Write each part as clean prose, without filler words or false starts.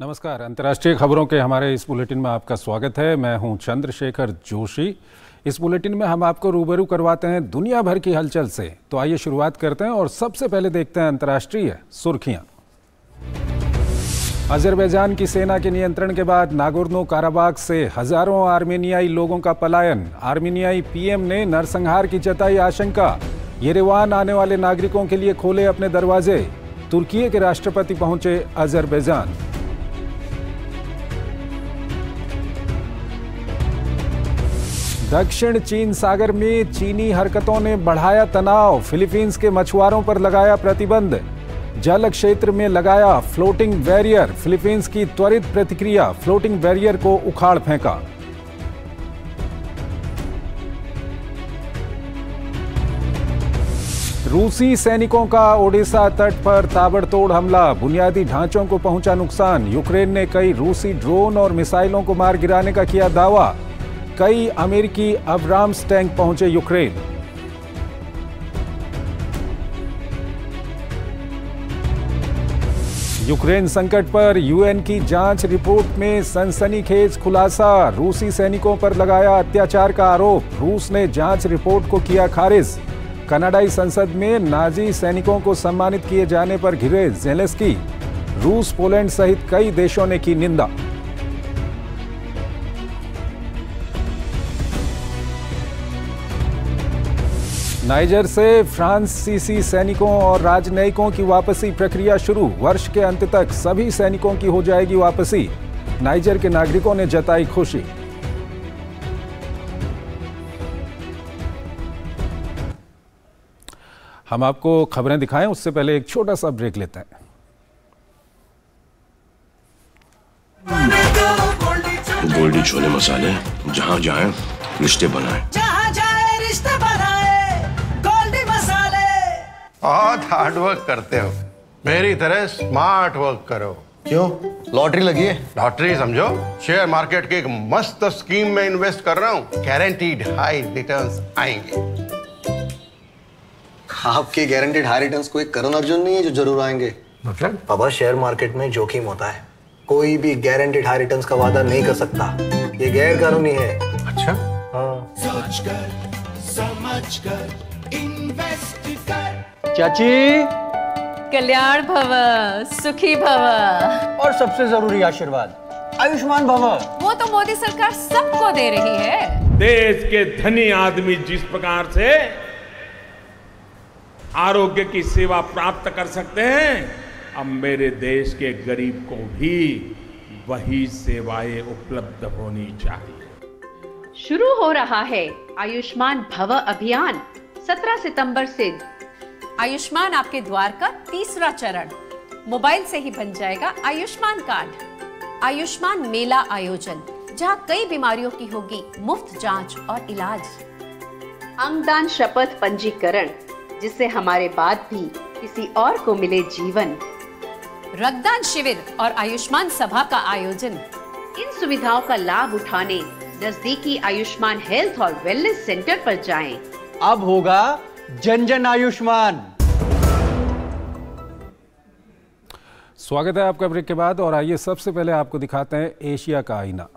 नमस्कार। अंतर्राष्ट्रीय खबरों के हमारे इस बुलेटिन में आपका स्वागत है। मैं हूं चंद्रशेखर जोशी। इस बुलेटिन में हम आपको रूबरू करवाते हैं दुनिया भर की हलचल से। तो आइए शुरुआत करते हैं और सबसे पहले देखते हैं अंतर्राष्ट्रीय सुर्खियां। अजरबैजान की सेना के नियंत्रण के बाद नागोर्नो काराबाख से हजारों आर्मेनियाई लोगों का पलायन। आर्मेनियाई पीएम ने नरसंहार की जताई आशंका। येरेवान आने वाले नागरिकों के लिए खोले अपने दरवाजे। तुर्की के राष्ट्रपति पहुंचे अजरबैजान। दक्षिण चीन सागर में चीनी हरकतों ने बढ़ाया तनाव। फिलीपींस के मछुआरों पर लगाया प्रतिबंध। जल क्षेत्र में लगाया फ्लोटिंग बैरियर। फिलीपींस की त्वरित प्रतिक्रिया, फ्लोटिंग बैरियर को उखाड़ फेंका। रूसी सैनिकों का ओडिशा तट पर ताबड़तोड़ हमला। बुनियादी ढांचों को पहुंचा नुकसान। यूक्रेन ने कई रूसी ड्रोन और मिसाइलों को मार गिराने का किया दावा। कई अमेरिकी अब्राम्स टैंक पहुंचे यूक्रेन। यूक्रेन संकट पर यूएन की जांच रिपोर्ट में सनसनीखेज खुलासा। रूसी सैनिकों पर लगाया अत्याचार का आरोप। रूस ने जांच रिपोर्ट को किया खारिज। कनाडाई संसद में नाजी सैनिकों को सम्मानित किए जाने पर घिरे ज़ेलेंस्की। रूस, पोलैंड सहित कई देशों ने की निंदा। नाइजर से फ्रांसीसी सैनिकों और राजनयिकों की वापसी प्रक्रिया शुरू। वर्ष के अंत तक सभी सैनिकों की हो जाएगी वापसी। नाइजर के नागरिकों ने जताई खुशी। हम आपको खबरें दिखाएं उससे पहले एक छोटा सा ब्रेक लेते हैं। गोल्डी छोले मसाले, जहां जाएं रिश्ते बनाएं। बहुत हार्ड वर्क करते हो। मेरी तरह स्मार्ट वर्क करो। क्यों? लॉटरी लगी है? लॉटरी समझो, शेयर मार्केट की एक मस्त स्कीम में इन्वेस्ट कर रहा हूँ। गारंटीड हाई रिटर्न्स आएंगे। आपके गारंटीड हाई रिटर्न्स कोई करण अर्जुन नहीं है जो जरूर आएंगे। मतलब? बाबा, शेयर मार्केट में जोखिम होता है। कोई भी गारंटीड हाई रिटर्न्स का वादा नहीं कर सकता। ये गैर कानूनी है। अच्छा? हाँ। सोच कर, समझ कर, इन्वेस्ट कर। चाची, कल्याण भव, सुखी भव और सबसे जरूरी आशीर्वाद आयुष्मान भव। वो तो मोदी सरकार सबको दे रही है। देश के धनी आदमी जिस प्रकार से आरोग्य की सेवा प्राप्त कर सकते हैं, अब मेरे देश के गरीब को भी वही सेवाएं उपलब्ध होनी चाहिए। शुरू हो रहा है आयुष्मान भव अभियान 17 सितंबर से। आयुष्मान आपके द्वार का तीसरा चरण। मोबाइल से ही बन जाएगा आयुष्मान कार्ड। आयुष्मान मेला आयोजन, जहां कई बीमारियों की होगी मुफ्त जांच और इलाज। अंगदान शपथ पंजीकरण, जिससे हमारे बाद भी किसी और को मिले जीवन। रक्तदान शिविर और आयुष्मान सभा का आयोजन। इन सुविधाओं का लाभ उठाने नजदीकी आयुष्मान हेल्थ और वेलनेस सेंटर पर जाएं। अब होगा जन जन आयुष्मान। स्वागत है आपका ब्रेक के बाद और आइए सबसे पहले आपको दिखाते हैं एशिया का आईना।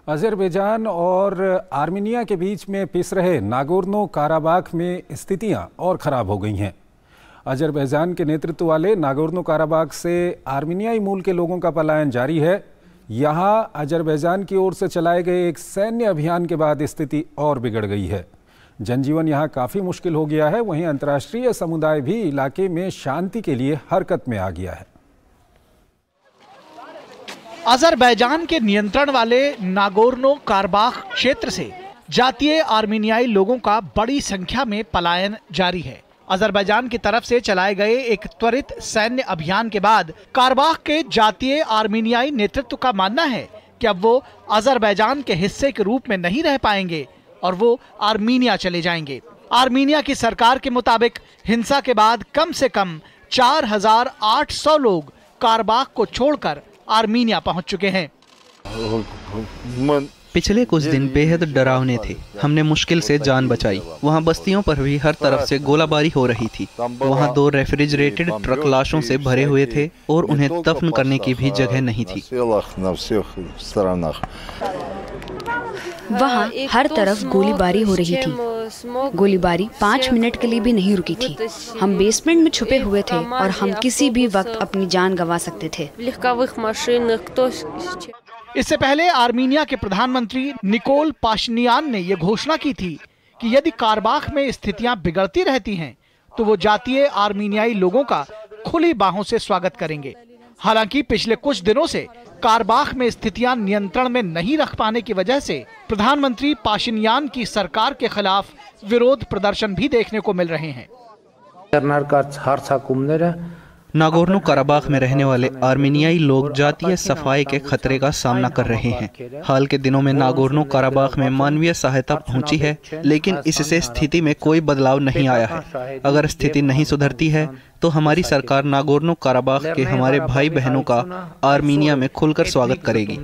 अजरबैजान और आर्मेनिया के बीच में पिस रहे नागोर्नो काराबाख में स्थितियां और खराब हो गई हैं। अजरबैजान के नेतृत्व वाले नागोर्नो काराबाख से आर्मेनियाई मूल के लोगों का पलायन जारी है। यहां अजरबैजान की ओर से चलाए गए एक सैन्य अभियान के बाद स्थिति और बिगड़ गई है। जनजीवन यहां काफ़ी मुश्किल हो गया है। वहीं अंतर्राष्ट्रीय समुदाय भी इलाके में शांति के लिए हरकत में आ गया है। अजरबैजान के नियंत्रण वाले नागोर्नो काराबाख क्षेत्र से जातीय आर्मेनियाई लोगों का बड़ी संख्या में पलायन जारी है। अजरबैजान की तरफ से चलाए गए एक त्वरित सैन्य अभियान के बाद काराबाख के जातीय आर्मेनियाई नेतृत्व का मानना है कि अब वो अजरबैजान के हिस्से के रूप में नहीं रह पाएंगे और वो आर्मीनिया चले जाएंगे। आर्मीनिया की सरकार के मुताबिक हिंसा के बाद कम से कम 4,800 लोग कारबाख को छोड़कर आर्मीनिया पहुंच चुके हैं। पिछले कुछ दिन बेहद डरावने थे। हमने मुश्किल से जान बचाई। वहाँ बस्तियों पर भी हर तरफ से गोलाबारी हो रही थी। वहाँ 2 रेफ्रिजरेटेड ट्रक लाशों से भरे हुए थे और उन्हें दफन करने की भी जगह नहीं थी। वहाँ हर तरफ गोलीबारी हो रही थी। गोलीबारी 5 मिनट के लिए भी नहीं रुकी थी। हम बेसमेंट में छुपे हुए थे और हम किसी भी वक्त अपनी जान गंवा सकते थे। इससे पहले आर्मीनिया के प्रधानमंत्री निकोल पाशिनियान ने यह घोषणा की थी कि यदि कारबाख में स्थितियां बिगड़ती रहती हैं तो वो जातीय आर्मीनियाई लोगों का खुली बाहों से स्वागत करेंगे। हालांकि पिछले कुछ दिनों से कारबाख में स्थितियां नियंत्रण में नहीं रख पाने की वजह से प्रधानमंत्री पाशिनियान की सरकार के खिलाफ विरोध प्रदर्शन भी देखने को मिल रहे हैं। नागोर्नो काराबाख में रहने वाले आर्मीनियाई लोग जातीय सफाई के खतरे का सामना कर रहे हैं। हाल के दिनों में नागोर्नो काराबाख में मानवीय सहायता पहुंची है, लेकिन इससे स्थिति में कोई बदलाव नहीं आया है। अगर स्थिति नहीं सुधरती है तो हमारी सरकार नागोर्नो काराबाख के हमारे भाई बहनों का आर्मीनिया में खुलकर स्वागत करेगी।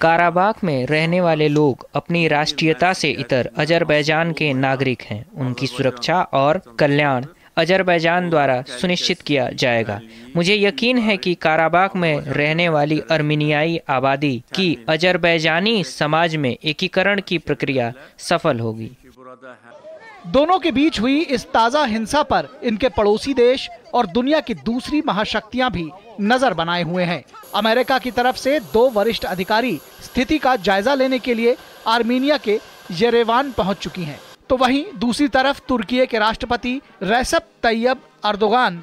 काराबाख में रहने वाले लोग अपनी राष्ट्रीयता से इतर अजरबैजान के नागरिक हैं। उनकी सुरक्षा और कल्याण अजरबैजान द्वारा सुनिश्चित किया जाएगा। मुझे यकीन है कि काराबाख में रहने वाली आर्मीनियाई आबादी की अजरबैजानी समाज में एकीकरण की प्रक्रिया सफल होगी। दोनों के बीच हुई इस ताजा हिंसा पर इनके पड़ोसी देश और दुनिया की दूसरी महाशक्तियां भी नजर बनाए हुए हैं। अमेरिका की तरफ से 2 वरिष्ठ अधिकारी स्थिति का जायजा लेने के लिए आर्मीनिया के येरेवान पहुंच चुकी हैं। तो वहीं दूसरी तरफ तुर्की के राष्ट्रपति रेसेप तैयब अर्दोगान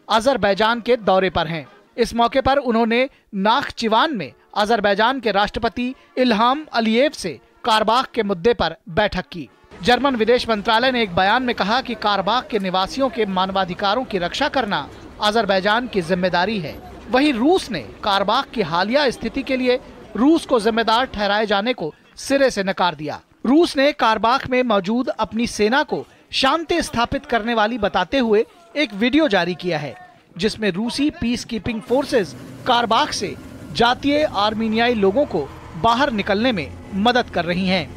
अजरबैजान के दौरे पर हैं। इस मौके पर उन्होंने नाखचिवान में अजरबैजान के राष्ट्रपति इल्हाम अलियेव से कारबाख के मुद्दे पर बैठक की। जर्मन विदेश मंत्रालय ने एक बयान में कहा कि कारबाख के निवासियों के मानवाधिकारों की रक्षा करना अजरबैजान की जिम्मेदारी है। वहीं रूस ने कारबाख की हालिया स्थिति के लिए रूस को जिम्मेदार ठहराए जाने को सिरे से नकार दिया। रूस ने कारबाख में मौजूद अपनी सेना को शांति स्थापित करने वाली बताते हुए एक वीडियो जारी किया है, जिसमें रूसी पीस कीपिंग फोर्सेस कारबाख से जातीय आर्मीनियाई लोगों को बाहर निकलने में मदद कर रही हैं।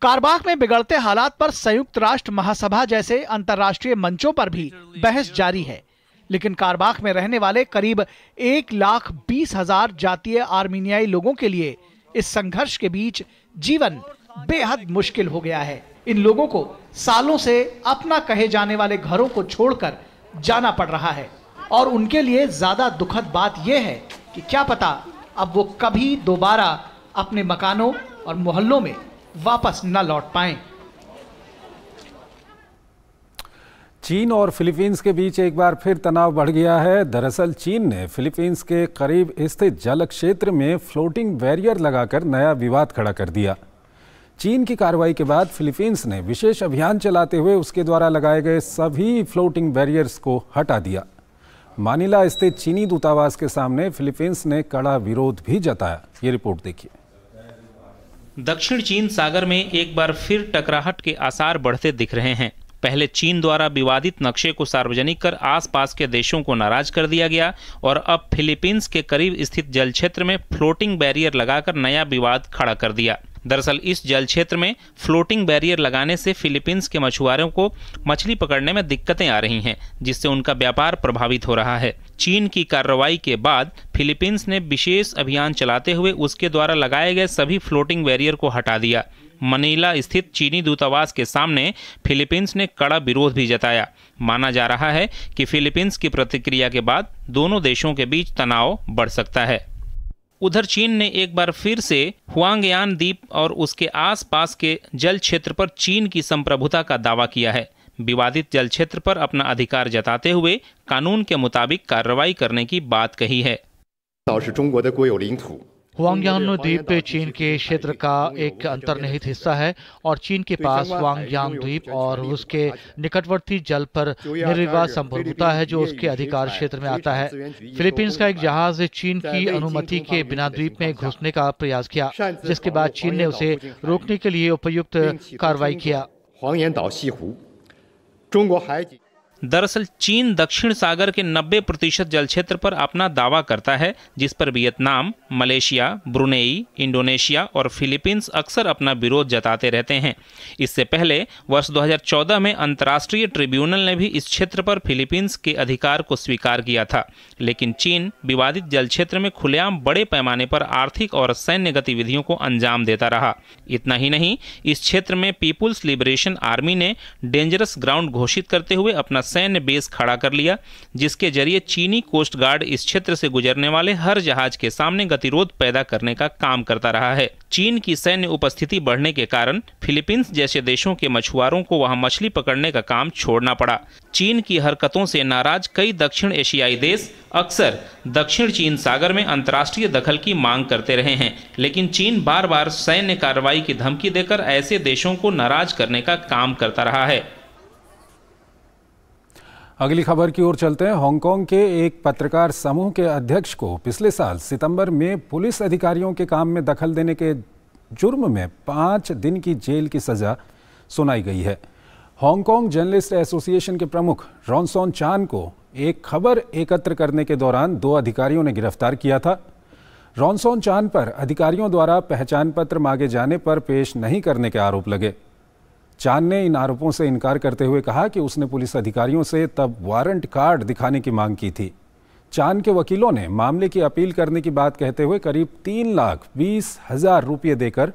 कारबाख में बिगड़ते हालात पर संयुक्त राष्ट्र महासभा जैसे अंतर्राष्ट्रीय मंचों पर भी बहस जारी है, लेकिन कारबाख में रहने वाले करीब 1,20,000 जातीय आर्मीनियाई लोगों के लिए इस संघर्ष के बीच जीवन बेहद मुश्किल हो गया है। इन लोगों को सालों से अपना कहे जाने वाले घरों को छोड़कर जाना पड़ रहा है और उनके लिए ज्यादा दुखद बात यह है कि क्या पता अब वो कभी दोबारा अपने मकानों और मोहल्लों में वापस न लौट पाएं। चीन और फिलीपींस के बीच एक बार फिर तनाव बढ़ गया है। दरअसल चीन ने फिलीपींस के करीब स्थित जल क्षेत्र में फ्लोटिंग बैरियर लगाकर नया विवाद खड़ा कर दिया। चीन की कार्रवाई के बाद फिलीपींस ने विशेष अभियान चलाते हुए उसके द्वारा लगाए गए सभी फ्लोटिंग बैरियर्स को हटा दिया। मानिला स्थित चीनी दूतावास के सामने फिलीपींस ने कड़ा विरोध भी जताया। ये रिपोर्ट देखिए। दक्षिण चीन सागर में एक बार फिर टकराहट के आसार बढ़ते दिख रहे हैं। पहले चीन द्वारा विवादित नक्शे को सार्वजनिक कर आसपास के देशों को नाराज कर दिया गया और अब फिलीपींस के करीब स्थित जल क्षेत्र में फ्लोटिंग बैरियर लगाकर नया विवाद खड़ा कर दिया। दरअसल इस जल क्षेत्र में फ्लोटिंग बैरियर लगाने से फिलीपींस के मछुआरों को मछली पकड़ने में दिक्कतें आ रही हैं, जिससे उनका व्यापार प्रभावित हो रहा है। चीन की कार्रवाई के बाद फिलीपींस ने विशेष अभियान चलाते हुए उसके द्वारा लगाए गए सभी फ्लोटिंग बैरियर को हटा दिया। मनीला स्थित चीनी दूतावास के सामने फिलीपींस ने कड़ा विरोध भी जताया। माना जा रहा है कि फिलीपींस की प्रतिक्रिया के बाद दोनों देशों के बीच तनाव बढ़ सकता है। उधर चीन ने एक बार फिर से हुआंगयान द्वीप और उसके आसपास के जल क्षेत्र पर चीन की संप्रभुता का दावा किया है। विवादित जल क्षेत्र पर अपना अधिकार जताते हुए कानून के मुताबिक कार्रवाई करने की बात कही है। ह्वांगयांग द्वीप चीन के क्षेत्र का एक अंतर्निहित हिस्सा है और चीन के पास ह्वांगयांग द्वीप और उसके निकटवर्ती जल पर निर्विवाद संप्रभुता है जो उसके अधिकार क्षेत्र में आता है। फिलीपींस का एक जहाज चीन की अनुमति के बिना द्वीप में घुसने का प्रयास किया, जिसके बाद चीन ने उसे रोकने के लिए उपयुक्त कार्रवाई किया। दरअसल चीन दक्षिण सागर के 90% जल क्षेत्र पर अपना दावा करता है, जिस पर वियतनाम, मलेशिया, ब्रुनेई, इंडोनेशिया और फिलीपींस अक्सर अपना विरोध जताते रहते हैं। इससे पहले वर्ष 2014 में अंतर्राष्ट्रीय ट्रिब्यूनल ने भी इस क्षेत्र पर फिलीपींस के अधिकार को स्वीकार किया था, लेकिन चीन विवादित जल क्षेत्र में खुलेआम बड़े पैमाने पर आर्थिक और सैन्य गतिविधियों को अंजाम देता रहा। इतना ही नहीं, इस क्षेत्र में पीपुल्स लिबरेशन आर्मी ने डेंजरस ग्राउंड घोषित करते हुए अपना सैन्य बेस खड़ा कर लिया, जिसके जरिए चीनी कोस्ट गार्ड इस क्षेत्र से गुजरने वाले हर जहाज के सामने गतिरोध पैदा करने का काम करता रहा है। चीन की सैन्य उपस्थिति बढ़ने के कारण फिलीपींस जैसे देशों के मछुआरों को वहां मछली पकड़ने का काम छोड़ना पड़ा। चीन की हरकतों से नाराज कई दक्षिण एशियाई देश अक्सर दक्षिण चीन सागर में अंतर्राष्ट्रीय दखल की मांग करते रहे हैं, लेकिन चीन बार बार सैन्य कार्रवाई की धमकी देकर ऐसे देशों को नाराज करने का काम करता रहा है। अगली खबर की ओर चलते हैं। हांगकांग के एक पत्रकार समूह के अध्यक्ष को पिछले साल सितंबर में पुलिस अधिकारियों के काम में दखल देने के जुर्म में 5 दिन की जेल की सजा सुनाई गई है। हांगकांग जर्नलिस्ट एसोसिएशन के प्रमुख रॉनसॉन चान को एक खबर एकत्र करने के दौरान 2 अधिकारियों ने गिरफ्तार किया था। रॉनसॉन चान पर अधिकारियों द्वारा पहचान पत्र मांगे जाने पर पेश नहीं करने के आरोप लगे। चान ने इन आरोपों से इनकार करते हुए कहा कि उसने पुलिस अधिकारियों से तब वारंट कार्ड दिखाने की मांग की थी। चान के वकीलों ने मामले की अपील करने की बात कहते हुए करीब 3,20,000 रुपये देकर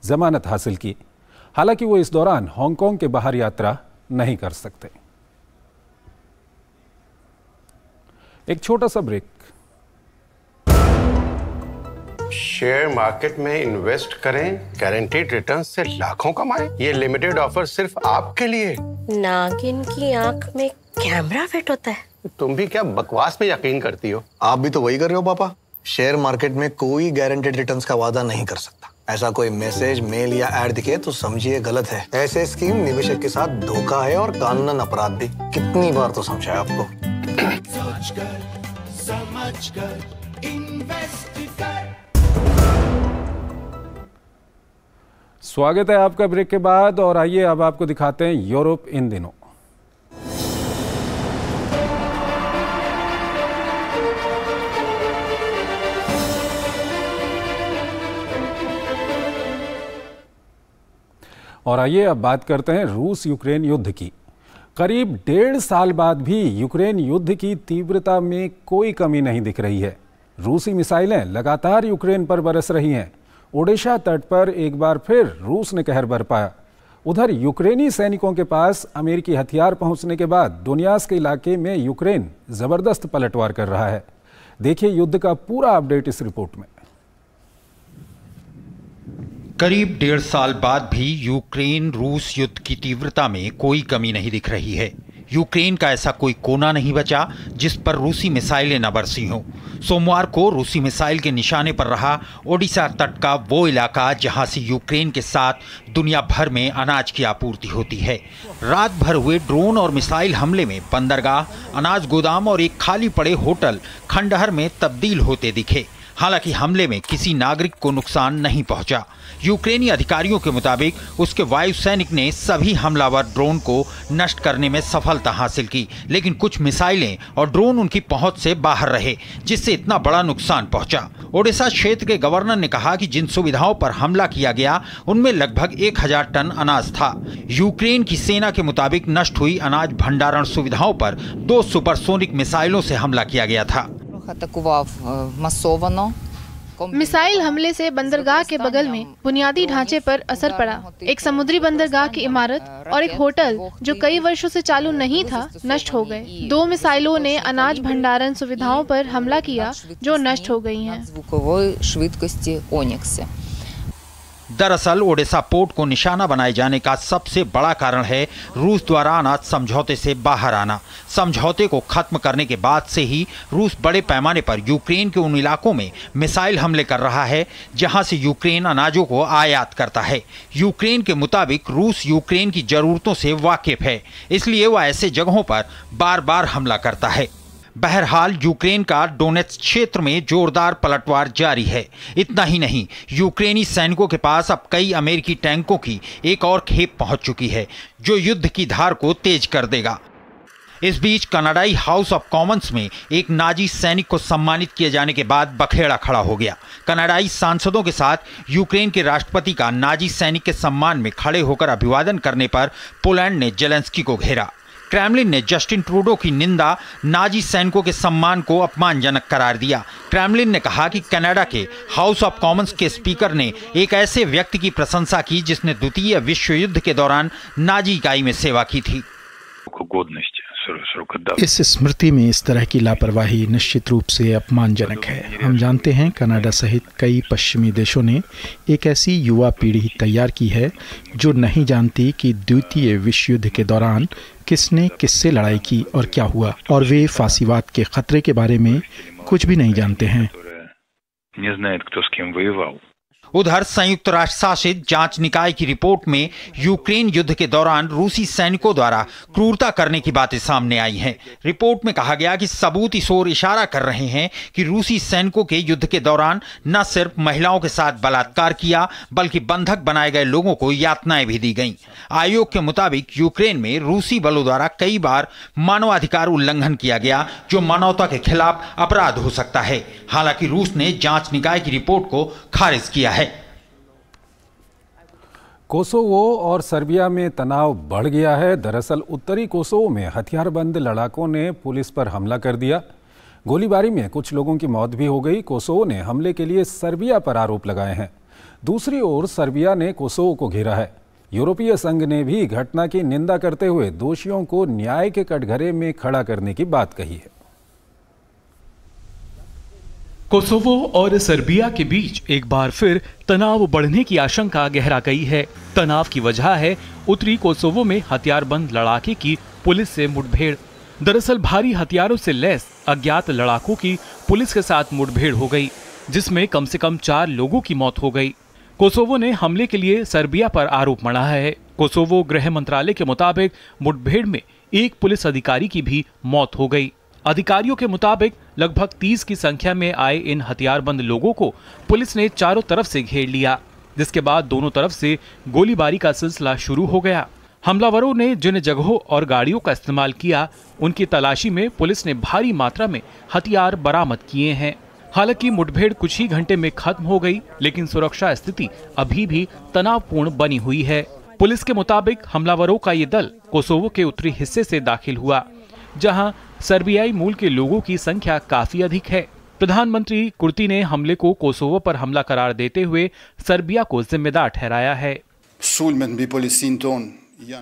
जमानत हासिल की। हालांकि वो इस दौरान हांगकांग के बाहर यात्रा नहीं कर सकते। एक छोटा सा ब्रेक। शेयर मार्केट में इन्वेस्ट करें, गारंटीड रिटर्न से लाखों कमाएं। ये लिमिटेड ऑफर सिर्फ आपके लिए। नागिन की आंख में कैमरा फिट होता है। तुम भी क्या बकवास में यकीन करती हो? आप भी तो वही कर रहे हो पापा। शेयर मार्केट में कोई गारंटीड रिटर्न्स का वादा नहीं कर सकता। ऐसा कोई मैसेज, मेल या ऐड दिखे तो समझिए गलत है। ऐसे स्कीम निवेशक के साथ धोखा है और कानूनन अपराध भी। कितनी बार तो समझाया आपको। सोचकर समझकर इन्वेस्ट कर। स्वागत है आपका ब्रेक के बाद और आइए अब आपको दिखाते हैं यूरोप इन दिनों। और आइए अब बात करते हैं रूस यूक्रेन युद्ध की। करीब 1.5 साल बाद भी यूक्रेन युद्ध की तीव्रता में कोई कमी नहीं दिख रही है। रूसी मिसाइलें लगातार यूक्रेन पर बरस रही हैं। ओडिशा तट पर एक बार फिर रूस ने कहर बरपाया। उधर यूक्रेनी सैनिकों के पास अमेरिकी हथियार पहुंचने के बाद डोनियास्क के इलाके में यूक्रेन जबरदस्त पलटवार कर रहा है। देखिए युद्ध का पूरा अपडेट इस रिपोर्ट में। करीब 1.5 साल बाद भी यूक्रेन रूस युद्ध की तीव्रता में कोई कमी नहीं दिख रही है। यूक्रेन का ऐसा कोई कोना नहीं बचा जिस पर रूसी मिसाइलें न बरसी हों। सोमवार को रूसी मिसाइल के निशाने पर रहा ओडिशा तट का वो इलाका जहां से यूक्रेन के साथ दुनिया भर में अनाज की आपूर्ति होती है। रात भर हुए ड्रोन और मिसाइल हमले में बंदरगाह, अनाज गोदाम और एक खाली पड़े होटल खंडहर में तब्दील होते दिखे। हालांकि हमले में किसी नागरिक को नुकसान नहीं पहुंचा। यूक्रेनी अधिकारियों के मुताबिक उसके वायु सैनिक ने सभी हमलावर ड्रोन को नष्ट करने में सफलता हासिल की, लेकिन कुछ मिसाइलें और ड्रोन उनकी पहुंच से बाहर रहे, जिससे इतना बड़ा नुकसान पहुंचा। ओडिशा क्षेत्र के गवर्नर ने कहा कि जिन सुविधाओं पर हमला किया गया उनमें लगभग 1000 टन अनाज था। यूक्रेन की सेना के मुताबिक नष्ट हुई अनाज भंडारण सुविधाओं पर 2 सुपरसोनिक मिसाइलों से हमला किया गया था। मिसाइल हमले से बंदरगाह के बगल में बुनियादी ढांचे पर असर पड़ा। एक समुद्री बंदरगाह की इमारत और एक होटल जो कई वर्षों से चालू नहीं था नष्ट हो गए। 2 मिसाइलों ने अनाज भंडारण सुविधाओं पर हमला किया जो नष्ट हो गई हैं। दरअसल ओडेसा पोर्ट को निशाना बनाए जाने का सबसे बड़ा कारण है रूस द्वारा अनाज समझौते से बाहर आना। समझौते को खत्म करने के बाद से ही रूस बड़े पैमाने पर यूक्रेन के उन इलाकों में मिसाइल हमले कर रहा है जहां से यूक्रेन अनाजों को आयात करता है। यूक्रेन के मुताबिक रूस यूक्रेन की जरूरतों से वाकिफ है, इसलिए वह ऐसे जगहों पर बार बार हमला करता है। बहरहाल यूक्रेन का डोनेट्स्क क्षेत्र में जोरदार पलटवार जारी है। इतना ही नहीं, यूक्रेनी सैनिकों के पास अब कई अमेरिकी टैंकों की एक और खेप पहुंच चुकी है जो युद्ध की धार को तेज कर देगा। इस बीच कनाडाई हाउस ऑफ कॉमन्स में एक नाजी सैनिक को सम्मानित किए जाने के बाद बखेड़ा खड़ा हो गया। कनाडाई सांसदों के साथ यूक्रेन के राष्ट्रपति का नाजी सैनिक के सम्मान में खड़े होकर अभिवादन करने पर पोलैंड ने जेलेंस्की को घेरा। क्रेमलिन ने जस्टिन ट्रूडो की निंदा नाजी सैनिकों के सम्मान को अपमानजनक करार दिया। क्रेमलिन ने कहा कि कनाडा के हाउस ऑफ कॉमन्स के स्पीकर ने एक ऐसे व्यक्ति की प्रशंसा की जिसने द्वितीय विश्व युद्ध के दौरान नाजी इकाई में सेवा की थी। इस स्मृति में इस तरह की लापरवाही निश्चित रूप से अपमानजनक है। हम जानते हैं कनाडा सहित कई पश्चिमी देशों ने एक ऐसी युवा पीढ़ी तैयार की है जो नहीं जानती कि द्वितीय विश्व युद्ध के दौरान किसने किससे लड़ाई की और क्या हुआ, और वे फांसीवाद के खतरे के बारे में कुछ भी नहीं जानते हैं। उधर संयुक्त राष्ट्र शासित जांच निकाय की रिपोर्ट में यूक्रेन युद्ध के दौरान रूसी सैनिकों द्वारा क्रूरता करने की बातें सामने आई हैं। रिपोर्ट में कहा गया कि सबूत इस ओर इशारा कर रहे हैं कि रूसी सैनिकों के युद्ध के दौरान न सिर्फ महिलाओं के साथ बलात्कार किया बल्कि बंधक बनाए गए लोगों को यातनाएं भी दी गईं। आयोग के मुताबिक यूक्रेन में रूसी बलों द्वारा कई बार मानवाधिकार उल्लंघन किया गया जो मानवता के खिलाफ अपराध हो सकता है। हालांकि रूस ने जांच निकाय की रिपोर्ट को खारिज किया है। कोसोवो और सर्बिया में तनाव बढ़ गया है। दरअसल उत्तरी कोसोवो में हथियारबंद लड़ाकों ने पुलिस पर हमला कर दिया। गोलीबारी में कुछ लोगों की मौत भी हो गई। कोसोवो ने हमले के लिए सर्बिया पर आरोप लगाए हैं। दूसरी ओर सर्बिया ने कोसोवो को घेरा है। यूरोपीय संघ ने भी घटना की निंदा करते हुए दोषियों को न्याय के कटघरे में खड़ा करने की बात कही है। कोसोवो और सर्बिया के बीच एक बार फिर तनाव बढ़ने की आशंका गहरा गई है। तनाव की वजह है उत्तरी कोसोवो में हथियारबंद लड़ाके की पुलिस से मुठभेड़। दरअसल भारी हथियारों से लैस अज्ञात लड़ाकों की पुलिस के साथ मुठभेड़ हो गई, जिसमें कम से कम 4 लोगों की मौत हो गई। कोसोवो ने हमले के लिए सर्बिया पर आरोप मढ़ा है। कोसोवो गृह मंत्रालय के मुताबिक मुठभेड़ में एक पुलिस अधिकारी की भी मौत हो गई। अधिकारियों के मुताबिक लगभग 30 की संख्या में आए इन हथियारबंद लोगों को पुलिस ने चारों तरफ से घेर लिया, जिसके बाद दोनों तरफ से गोलीबारी का सिलसिला शुरू हो गया। हमलावरों ने जिन जगहों और गाड़ियों का इस्तेमाल किया, उनकी तलाशी में पुलिस ने भारी मात्रा में हथियार बरामद किए हैं। हालांकि मुठभेड़ कुछ ही घंटे में खत्म हो गई, लेकिन सुरक्षा स्थिति अभी भी तनावपूर्ण बनी हुई है। पुलिस के मुताबिक हमलावरों का ये दल कोसोवो के उत्तरी हिस्से से दाखिल हुआ, जहां सर्बियाई मूल के लोगों की संख्या काफी अधिक है। प्रधानमंत्री कुर्ती ने हमले को कोसोवो पर हमला करार देते हुए सर्बिया को जिम्मेदार ठहराया है।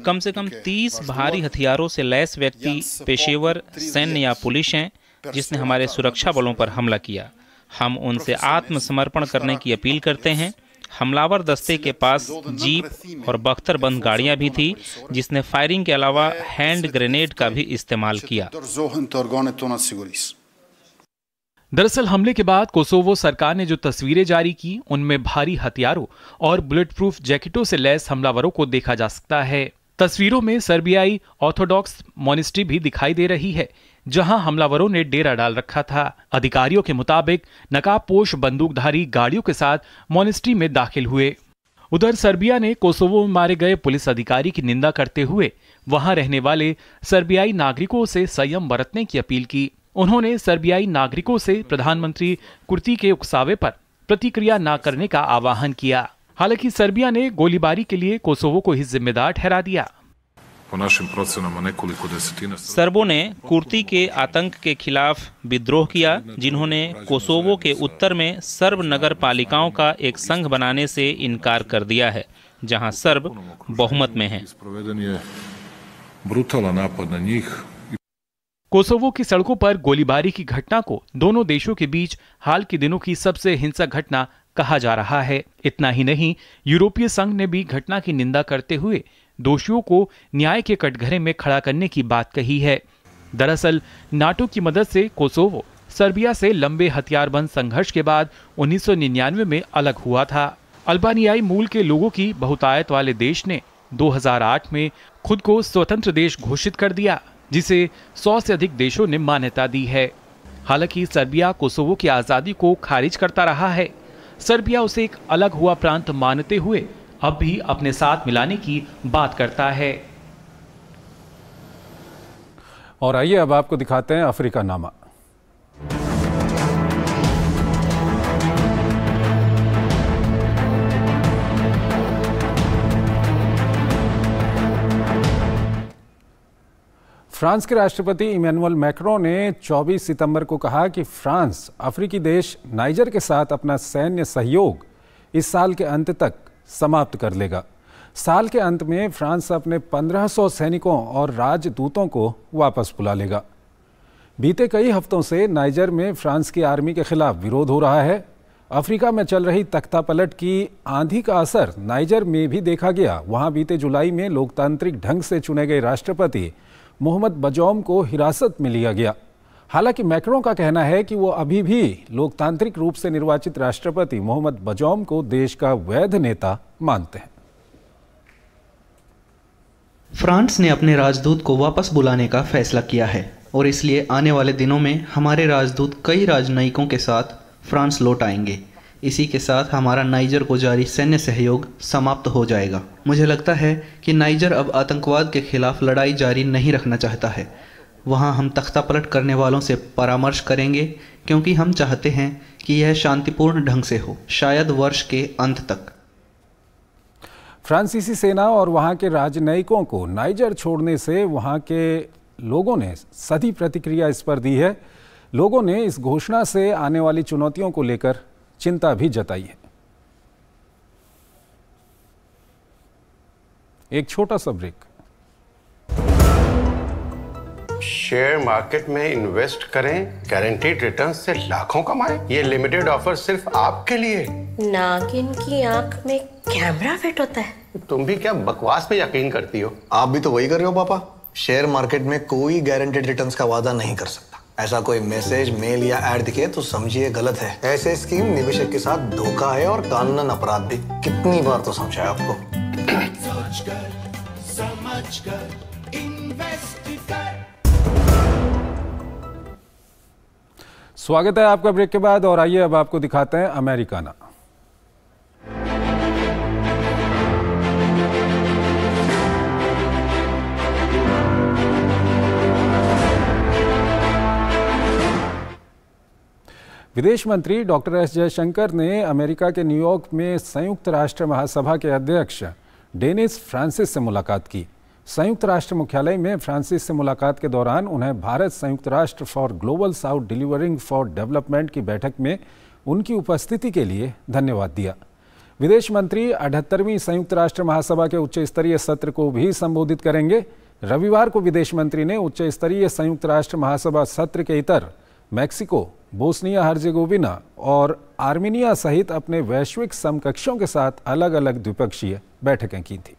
कम से कम 30 भारी हथियारों से लैस व्यक्ति पेशेवर सैन्य या पुलिस हैं जिसने हमारे सुरक्षा बलों पर हमला किया। हम उनसे आत्मसमर्पण करने की अपील करते हैं। हमलावर दस्ते के पास जीप और बख्तरबंद गाड़ियां भी थी, जिसने फायरिंग के अलावा हैंड ग्रेनेड का भी इस्तेमाल किया। दरअसल हमले के बाद कोसोवो सरकार ने जो तस्वीरें जारी की, उनमें भारी हथियारों और बुलेट प्रूफ जैकेटों से लैस हमलावरों को देखा जा सकता है। तस्वीरों में सर्बियाई ऑर्थोडॉक्स मॉनेस्ट्री भी दिखाई दे रही है, जहां हमलावरों ने डेरा डाल रखा था। अधिकारियों के मुताबिक नकाबपोश बंदूकधारी गाड़ियों के साथ मॉनेस्ट्री में दाखिल हुए। उधर सर्बिया ने कोसोवो में मारे गए पुलिस अधिकारी की निंदा करते हुए वहां रहने वाले सर्बियाई नागरिकों से संयम बरतने की अपील की। उन्होंने सर्बियाई नागरिकों से प्रधानमंत्री कुर्ती के उकसावे पर प्रतिक्रिया न करने का आह्वान किया। हालांकि सर्बिया ने गोलीबारी के लिए कोसोवो को ही जिम्मेदार ठहरा दिया। सर्बों ने कुर्ती के आतंक के खिलाफ विद्रोह किया, जिन्होंने कोसोवो के उत्तर में सर्ब नगर पालिकाओं का एक संघ बनाने से इनकार कर दिया है, जहां सर्ब बहुमत में हैं। कोसोवो की सड़कों पर गोलीबारी की घटना को दोनों देशों के बीच हाल के दिनों की सबसे हिंसक घटना कहा जा रहा है। इतना ही नहीं, यूरोपीय संघ ने भी घटना की निंदा करते हुए दोषियों को न्याय के कटघरे में खड़ा करने की बात कही है। दरअसल नाटो की मदद से कोसोवो सर्बिया से लंबे हथियारबंद संघर्ष के बाद 1999 में अलग हुआ था। अल्बानियाई मूल के लोगों की बहुतायत वाले देश ने 2008 में खुद को स्वतंत्र देश घोषित कर दिया, जिसे 100 से अधिक देशों ने मान्यता दी है। हालांकि सर्बिया कोसोवो की आज़ादी को खारिज करता रहा है। सर्बिया उसे एक अलग हुआ प्रांत मानते हुए अब भी अपने साथ मिलाने की बात करता है। और आइए अब आपको दिखाते हैं अफ्रीका नामा। फ्रांस के राष्ट्रपति इमैनुअल मैक्रों ने 24 सितंबर को कहा कि फ्रांस अफ्रीकी देश नाइजर के साथ अपना सैन्य सहयोग इस साल के अंत तक समाप्त कर लेगा। साल के अंत में फ्रांस अपने 1500 सैनिकों और राजदूतों को वापस बुला लेगा। बीते कई हफ्तों से नाइजर में फ्रांस की आर्मी के खिलाफ विरोध हो रहा है। अफ्रीका में चल रही तख्तापलट की आंधी का असर नाइजर में भी देखा गया। वहां बीते जुलाई में लोकतांत्रिक ढंग से चुने गए राष्ट्रपति मोहम्मद बजौम को हिरासत में लिया गया। हालांकि मैक्रों का कहना है कि वो अभी भी लोकतांत्रिक रूप से निर्वाचित राष्ट्रपति मोहम्मद बजौम को देश का वैध नेता मानते हैं। फ्रांस ने अपने राजदूत को वापस बुलाने का फैसला किया है और इसलिए आने वाले दिनों में हमारे राजदूत कई राजनयिकों के साथ फ्रांस लौट आएंगे। इसी के साथ हमारा नाइजर को जारी सैन्य सहयोग समाप्त हो जाएगा। मुझे लगता है कि नाइजर अब आतंकवाद के खिलाफ लड़ाई जारी नहीं रखना चाहता है। वहां हम तख्तापलट करने वालों से परामर्श करेंगे, क्योंकि हम चाहते हैं कि यह शांतिपूर्ण ढंग से हो, शायद वर्ष के अंत तक। फ्रांसीसी सेना और वहां के राजनयिकों को नाइजर छोड़ने से वहां के लोगों ने सधी प्रतिक्रिया इस पर दी है। लोगों ने इस घोषणा से आने वाली चुनौतियों को लेकर चिंता भी जताई है। एक छोटा सा ब्रेक। शेयर मार्केट में इन्वेस्ट करें, गारंटीड रिटर्न से लाखों कमाएं। ये लिमिटेड ऑफर सिर्फ आपके लिए। नागिन की आंख में कैमरा फिट होता है। तुम भी क्या बकवास पे यकीन करती हो? आप भी तो वही कर रहे हो पापा। शेयर मार्केट में कोई गारंटीड रिटर्न्स का वादा नहीं कर सकता। ऐसा कोई मैसेज, मेल या एड दिखे तो समझिए गलत है। ऐसे स्कीम निवेशक के साथ धोखा है और कानूनन अपराध भी। कितनी बार तो समझाया आपको। सोचकर समझकर इन्वेस्ट कर। स्वागत है आपका ब्रेक के बाद और आइए अब आपको दिखाते हैं अमेरिकाना। विदेश मंत्री डॉक्टर एस जयशंकर ने अमेरिका के न्यूयॉर्क में संयुक्त राष्ट्र महासभा के अध्यक्ष डेनिस फ्रांसिस से मुलाकात की। संयुक्त राष्ट्र मुख्यालय में फ्रांसिस से मुलाकात के दौरान उन्हें भारत संयुक्त राष्ट्र for global south delivering for development की बैठक में उनकी उपस्थिति के लिए धन्यवाद दिया। विदेश मंत्री 78वीं संयुक्त राष्ट्र महासभा के उच्च स्तरीय सत्र को भी संबोधित करेंगे। रविवार को विदेश मंत्री ने उच्च स्तरीय संयुक्त राष्ट्र महासभा सत्र के इतर मैक्सिको, बोस्निया हर्जेगोविना और आर्मीनिया सहित अपने वैश्विक समकक्षों के साथ अलग अलग द्विपक्षीय बैठकें की थी।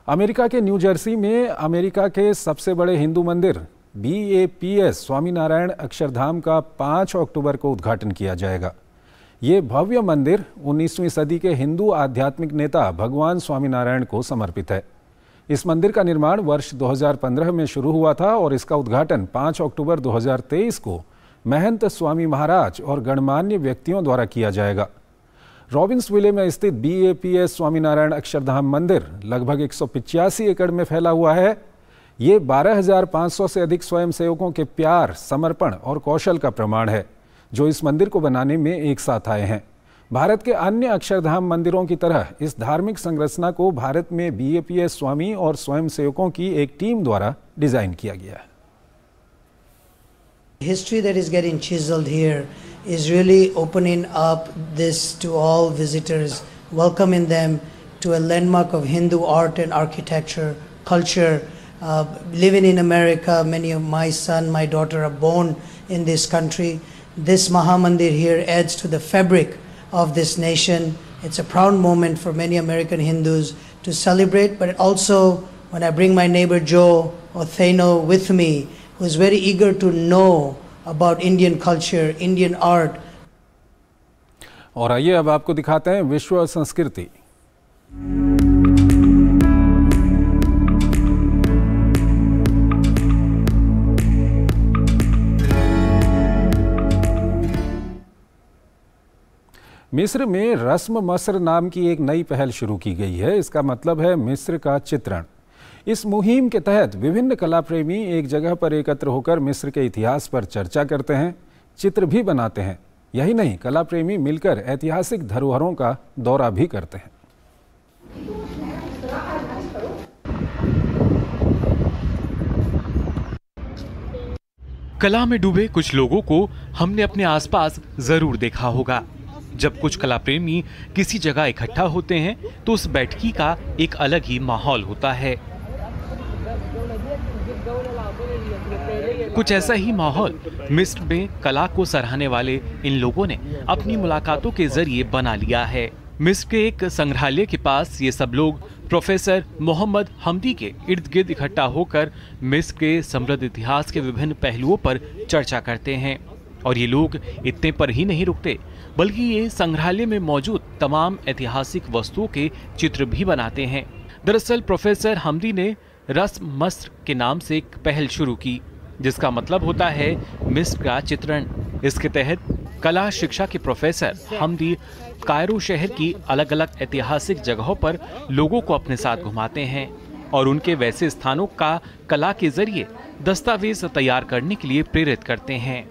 अमेरिका के न्यू जर्सी में अमेरिका के सबसे बड़े हिंदू मंदिर BAPS स्वामीनारायण अक्षरधाम का 5 अक्टूबर को उद्घाटन किया जाएगा। ये भव्य मंदिर 19वीं सदी के हिंदू आध्यात्मिक नेता भगवान स्वामीनारायण को समर्पित है। इस मंदिर का निर्माण वर्ष 2015 में शुरू हुआ था और इसका उद्घाटन 5 अक्टूबर 2023 को महंत स्वामी महाराज और गणमान्य व्यक्तियों द्वारा किया जाएगा। रॉबिन्सविले में स्थित BAPS स्वामीनारायण अक्षरधाम मंदिर लगभग 185 एकड़ में फैला हुआ है। ये 12,500 से अधिक स्वयंसेवकों के प्यार, समर्पण और कौशल का प्रमाण है, जो इस मंदिर को बनाने में एक साथ आए हैं। भारत के अन्य अक्षरधाम मंदिरों की तरह इस धार्मिक संरचना को भारत में BAPS स्वामी और स्वयंसेवकों की एक टीम द्वारा डिजाइन किया गया है। History that is getting chiseled here is really opening up this to all visitors, welcoming them to a landmark of Hindu art and architecture, culture. Living in America, many of my son, my daughter are born in this country. this Mahamandir here adds to the fabric of this nation. It's a proud moment for many American Hindus to celebrate, but also when I bring my neighbor Joe Otheno with me, who is very eager to know about Indian culture, Indian art. और आइए अब आपको दिखाते हैं विश्व संस्कृति। मिस्र में रस्म मस्र नाम की एक नई पहल शुरू की गई है। इसका मतलब है मिस्र का चित्रण। इस मुहिम के तहत विभिन्न कला प्रेमी एक जगह पर एकत्र होकर मिस्र के इतिहास पर चर्चा करते हैं, चित्र भी बनाते हैं। यही नहीं, कला प्रेमी मिलकर ऐतिहासिक धरोहरों का दौरा भी करते हैं। कला में डूबे कुछ लोगों को हमने अपने आसपास जरूर देखा होगा। जब कुछ कला प्रेमी किसी जगह इकट्ठा होते हैं तो उस बैठकी का एक अलग ही माहौल होता है। कुछ ऐसा ही माहौल मिस्र में कला को सराहने वाले इन लोगों ने अपनी मुलाकातों के जरिए बना लिया है। मिस्र के एक संग्रहालय के पास ये सब लोग प्रोफेसर मोहम्मद हमदी के इर्द गिर्द इकट्ठा होकर मिस्र के समृद्ध इतिहास के विभिन्न पहलुओं पर चर्चा करते हैं। और ये लोग इतने पर ही नहीं रुकते, बल्कि ये संग्रहालय में मौजूद तमाम ऐतिहासिक वस्तुओं के चित्र भी बनाते हैं। दरअसल प्रोफेसर हमदी ने रस्म मस्र के नाम से एक पहल शुरू की, जिसका मतलब होता है मिस्र का चित्रण। इसके तहत कला शिक्षा के प्रोफेसर हमदी कायरो शहर की अलग अलग ऐतिहासिक जगहों पर लोगों को अपने साथ घुमाते हैं और उनके वैसे स्थानों का कला के जरिए दस्तावेज तैयार करने के लिए प्रेरित करते हैं।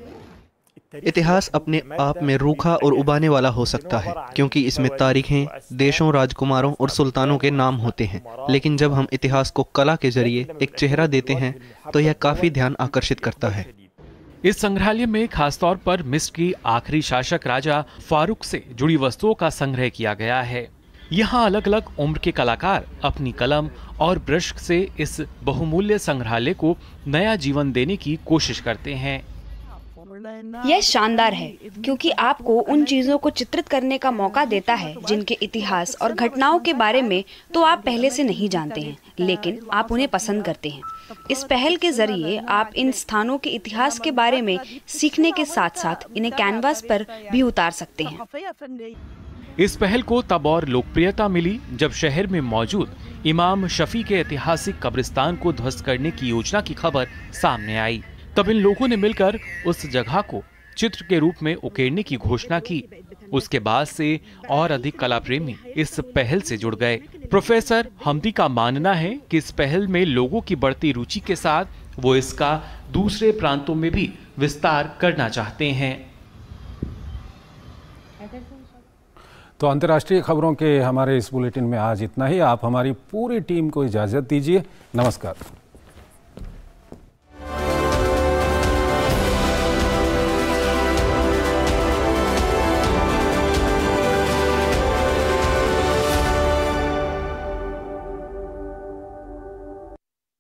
इतिहास अपने आप में रूखा और उबाने वाला हो सकता है, क्योंकि इसमें तारीखें, देशों, राजकुमारों और सुल्तानों के नाम होते हैं। लेकिन जब हम इतिहास को कला के जरिए एक चेहरा देते हैं तो यह काफी ध्यान आकर्षित करता है। इस संग्रहालय में खासतौर पर मिस्र की आखिरी शासक राजा फारूक से जुड़ी वस्तुओं का संग्रह किया गया है। यहाँ अलग अलग उम्र के कलाकार अपनी कलम और ब्रश से इस बहुमूल्य संग्रहालय को नया जीवन देने की कोशिश करते हैं। यह शानदार है क्योंकि आपको उन चीजों को चित्रित करने का मौका देता है जिनके इतिहास और घटनाओं के बारे में तो आप पहले से नहीं जानते हैं, लेकिन आप उन्हें पसंद करते हैं। इस पहल के जरिए आप इन स्थानों के इतिहास के बारे में सीखने के साथ साथ इन्हें कैनवास पर भी उतार सकते हैं। इस पहल को तब और लोकप्रियता मिली जब शहर में मौजूद इमाम शफी के ऐतिहासिक कब्रिस्तान को ध्वस्त करने की योजना की खबर सामने आई। तब इन लोगों ने मिलकर उस जगह को चित्र के रूप में उकेरने की घोषणा की। उसके बाद से और अधिक कला प्रेमी इस पहल से जुड़ गए। प्रोफेसर हमदी का मानना है कि इस पहल में लोगों की बढ़ती रुचि के साथ वो इसका दूसरे प्रांतों में भी विस्तार करना चाहते हैं। तो अंतर्राष्ट्रीय खबरों के हमारे इस बुलेटिन में आज इतना ही। आप हमारी पूरी टीम को इजाजत दीजिए। नमस्कार।